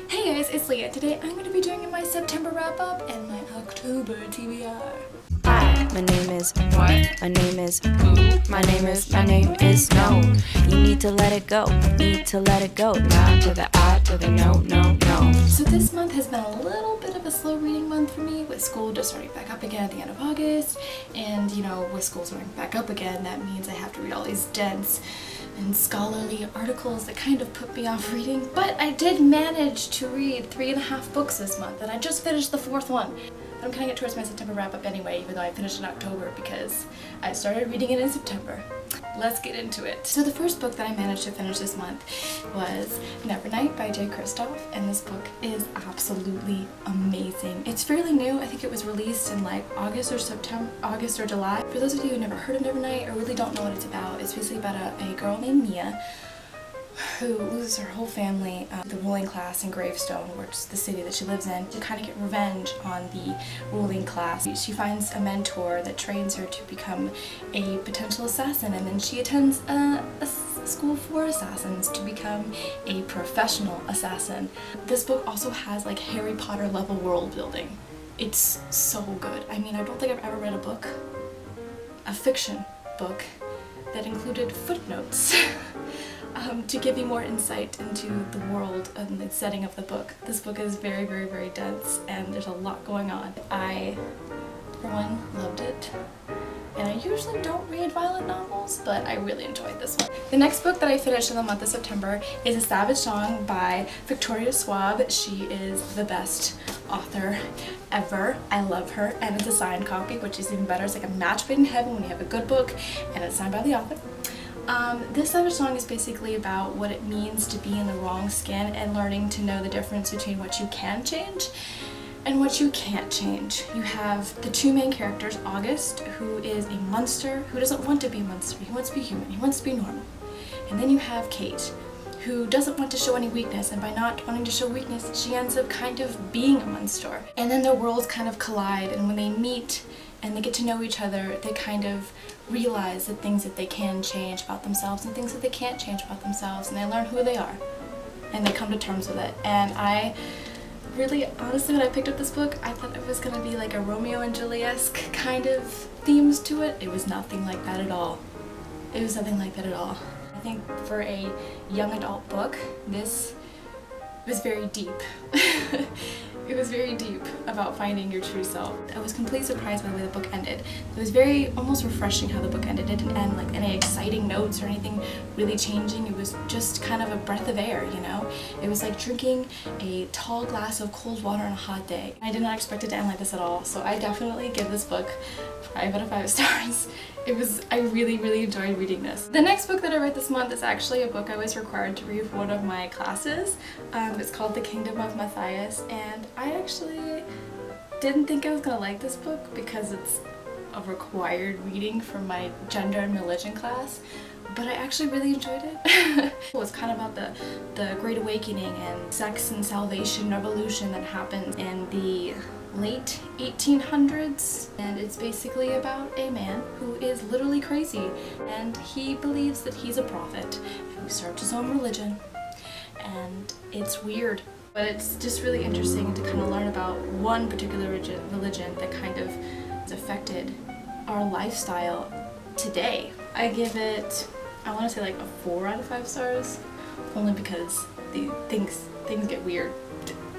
Hey guys, it's Leah. Today I'm going to be doing my September wrap-up and my October TBR. Hi, my name is what? My name is who? My name is no. You need to let it go. Need to let it go. Now to the I to the no. So this month has been a little bit of a slow reading month for me, with school just starting back up again at the end of August. And you know, with school starting back up again, that means I have to read all these dense and scholarly articles that kind of put me off reading. But I did manage to read 3.5 books this month, and I just finished the 4th one. I'm kind of get towards my September wrap-up anyway, even though I finished in October because I started reading it in September. Let's get into it. So the first book that I managed to finish this month was Nevernight by J. Kristoff, and this book is absolutely amazing. It's fairly new. I think it was released in like August or July. For those of you who never heard of Nevernight or really don't know what it's basically about a girl named Mia who loses her whole family, the ruling class in Gravestone, which is the city that she lives in, to kind of get revenge on the ruling class. She finds a mentor that trains her to become a potential assassin, and then she attends a school for assassins to become a professional assassin. This book also has like Harry Potter level world building. It's so good. I mean, I don't think I've ever read a fiction book, that included footnotes to give you more insight into the world and the setting of the book. This book is very, very, very dense, and there's a lot going on. I, for one, loved it. And I usually don't read violent novels, but I really enjoyed this one. The next book that I finished in the month of September is Estaba Song by Victoria Schwab. She is the best author ever. I love her, and it's a signed copy, which is even better. It's like a match made in heaven when you have a good book and it's signed by the author. This Estaba Song is basically about what it means to be in the wrong skin and learning to know the difference between what you can change and what you can't change. You have the two main characters, August, who is a monster, who doesn't want to be a monster. He wants to be human. He wants to be normal. And then you have Kate, who doesn't want to show any weakness, and by not wanting to show weakness, she ends up kind of being a monster. And then their worlds kind of collide, and when they meet and they get to know each other, they kind of realize the things that they can change about themselves and things that they can't change about themselves, and they learn who they are, and they come to terms with it. And I really, honestly, when I picked up this book, I thought it was going to be like a Romeo and Juliet-esque kind of themes to it. It was nothing like that at all. It was nothing like that at all. I think for a young adult book, this was very deep. It was very deep about finding your true self. I was completely surprised by the way the book ended. It was very almost refreshing how the book ended. It didn't end like any exciting notes or anything really changing. It was just kind of a breath of air, you know? It was like drinking a tall glass of cold water on a hot day. I did not expect it to end like this at all, so I definitely give this book 5 out of 5 stars. I really, really enjoyed reading this. The next book that I read this month is actually a book I was required to read for one of my classes. It's called The Kingdom of Matthias, and I actually didn't think I was gonna like this book because it's a required reading for my gender and religion class, but I actually really enjoyed it. It was kind of about the Great Awakening and sex and salvation revolution that happened in the late 1800s, and it's basically about a man who is literally crazy, and he believes that he's a prophet, and he starts his own religion, and it's weird. But it's just really interesting to kind of learn about one particular religion that kind of has affected our lifestyle today. I give it, I want to say like a 4 out of 5 stars, only because the things get weird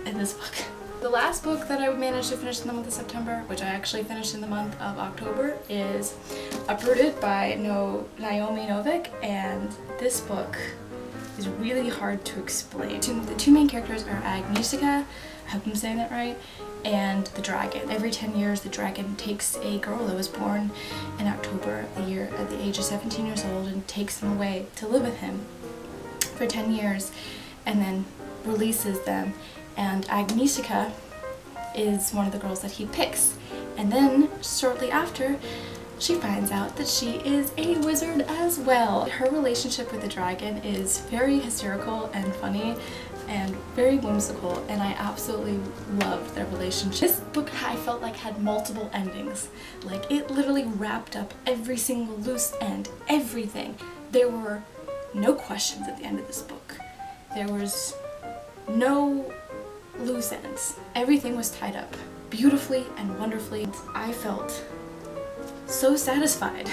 in this book. The last book that I managed to finish in the month of September, which I actually finished in the month of October, is Uprooted by Naomi Novik, and this book is really hard to explain. The two main characters are Agnieszka, I hope I'm saying that right, and the dragon. Every 10 years, the dragon takes a girl that was born in October of the year at the age of 17 years old and takes them away to live with him for 10 years and then releases them. And Agnieszka is one of the girls that he picks. And then, shortly after, she finds out that she is a wizard as well. Her relationship with the dragon is very hysterical and funny and very whimsical, and I absolutely loved their relationship. This book, I felt like, had multiple endings. Like, it literally wrapped up every single loose end, everything. There were no questions at the end of this book. There was no loose ends. Everything was tied up beautifully and wonderfully. I felt so satisfied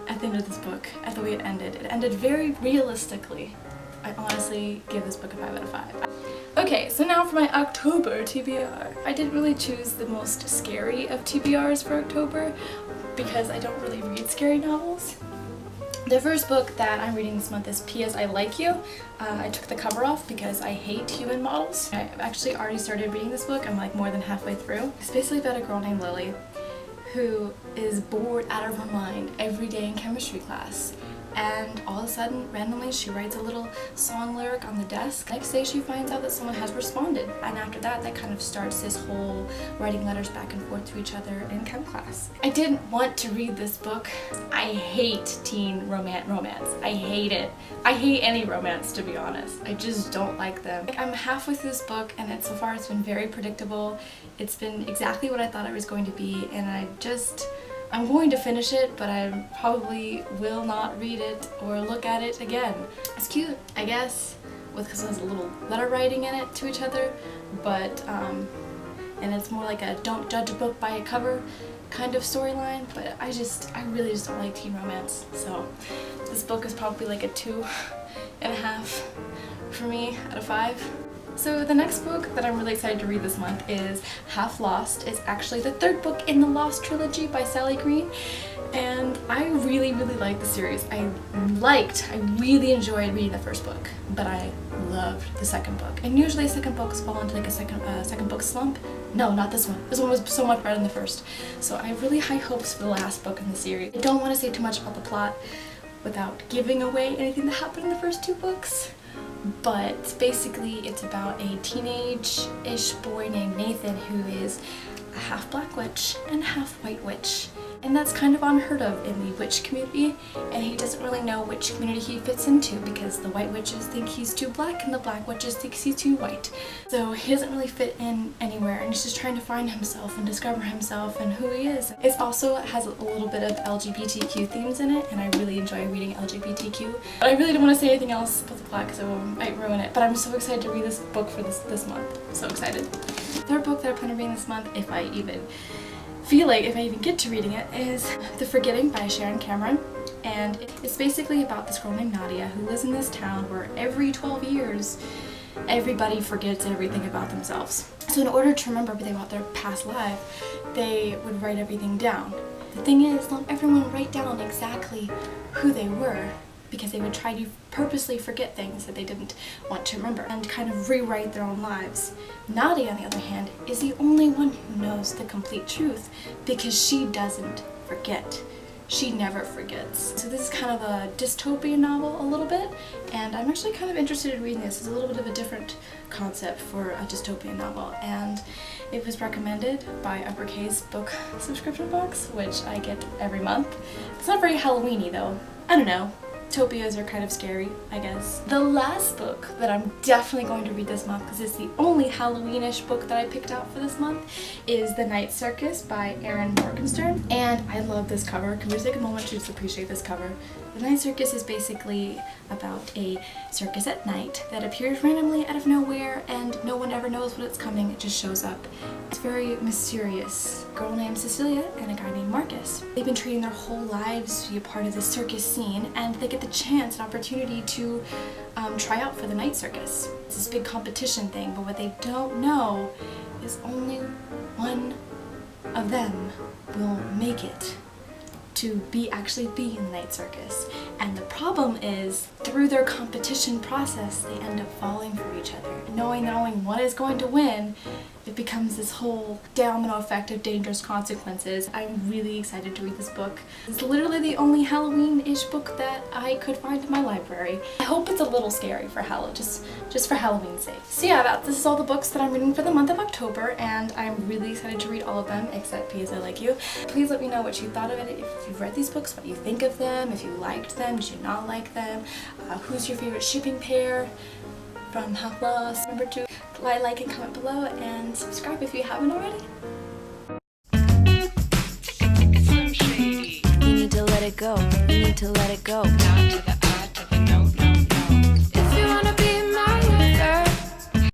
at the end of this book, at the way it ended. It ended very realistically. I honestly give this book a 5 out of 5. Okay, so now for my October TBR. I didn't really choose the most scary of TBRs for October because I don't really read scary novels. The first book that I'm reading this month is P.S. I Like You. I took the cover off because I hate human models. I've actually already started reading this book. I'm like more than halfway through. It's basically about a girl named Lily who is bored out of her mind every day in chemistry class. And all of a sudden, randomly, she writes a little song lyric on the desk. Next day, she finds out that someone has responded. And after that, that kind of starts this whole writing letters back and forth to each other in chem class. I didn't want to read this book. I hate teen romance. I hate it. I hate any romance, to be honest. I just don't like them. I'm halfway through this book, and so far it's been very predictable. It's been exactly what I thought it was going to be, and I'm going to finish it, but I probably will not read it or look at it again. It's cute, I guess, because there's a little letter writing in it to each other, but, and it's more like a don't judge a book by a cover kind of storyline, but I really just don't like teen romance, so this book is probably like a 2.5 for me out of 5. So the next book that I'm really excited to read this month is Half Lost. It's actually the 3rd book in the Lost trilogy by Sally Green, and I really like the series. I really enjoyed reading the first book, but I loved the second book. And usually second books fall into like a second book slump. No, not this one. This one was so much better than the first. So I have really high hopes for the last book in the series. I don't want to say too much about the plot without giving away anything that happened in the first 2 books. But basically it's about a teenage-ish boy named Nathan who is a half black witch and half white witch. And that's kind of unheard of in the witch community, and he doesn't really know which community he fits into because the white witches think he's too black and the black witches think he's too white. So he doesn't really fit in anywhere, and he's just trying to find himself and discover himself and who he is. It also has a little bit of LGBTQ themes in it, and I really enjoy reading LGBTQ. But I really don't want to say anything else about the plot because I might ruin it. But I'm so excited to read this book for this month. So excited. The 3rd book that I plan on reading this month, if I even get to reading it, is The Forgetting by Sharon Cameron. And it's basically about this girl named Nadia who lives in this town where every 12 years everybody forgets everything about themselves. So in order to remember everything about their past life, they would write everything down. The thing is, not everyone would write down exactly who they were, because they would try to purposely forget things that they didn't want to remember and kind of rewrite their own lives. Nadia, on the other hand, is the only one who knows the complete truth because she doesn't forget. She never forgets. So this is kind of a dystopian novel a little bit, and I'm actually kind of interested in reading this. It's a little bit of a different concept for a dystopian novel, and it was recommended by Uppercase Book subscription box, which I get every month. It's not very Halloween-y though. I don't know. Utopias are kind of scary, I guess. The last book that I'm definitely going to read this month, because it's the only Halloween-ish book that I picked out for this month, is The Night Circus by Erin Morgenstern. And I love this cover. Can we just take a moment to just appreciate this cover? The Night Circus is basically about a circus at night that appears randomly out of nowhere and no one ever knows when it's coming. It just shows up. It's very mysterious. A girl named Cecilia and a guy named Marcus. They've been treating their whole lives to be a part of this circus scene, and they get the chance, an opportunity to try out for the Night Circus. It's this big competition thing, but what they don't know is only one of them will make it to actually be in the Night Circus. And the problem is, through their competition process, they end up falling for each other. Knowing that only one is going to win, it becomes this whole domino effect of dangerous consequences. I'm really excited to read this book. It's literally the only Halloween-ish book that I could find in my library. I hope it's a little scary for just for Halloween's sake. So yeah, this is all the books that I'm reading for the month of October, and I'm really excited to read all of them except P.S. I Like You. Please let me know what you thought of it, if you've read these books, what you think of them, if you liked them, did you not like them, who's your favorite shipping pair from Half Lost. Remember to like and comment below and subscribe if you haven't already. You need to let it go. You need to let it go. Down to the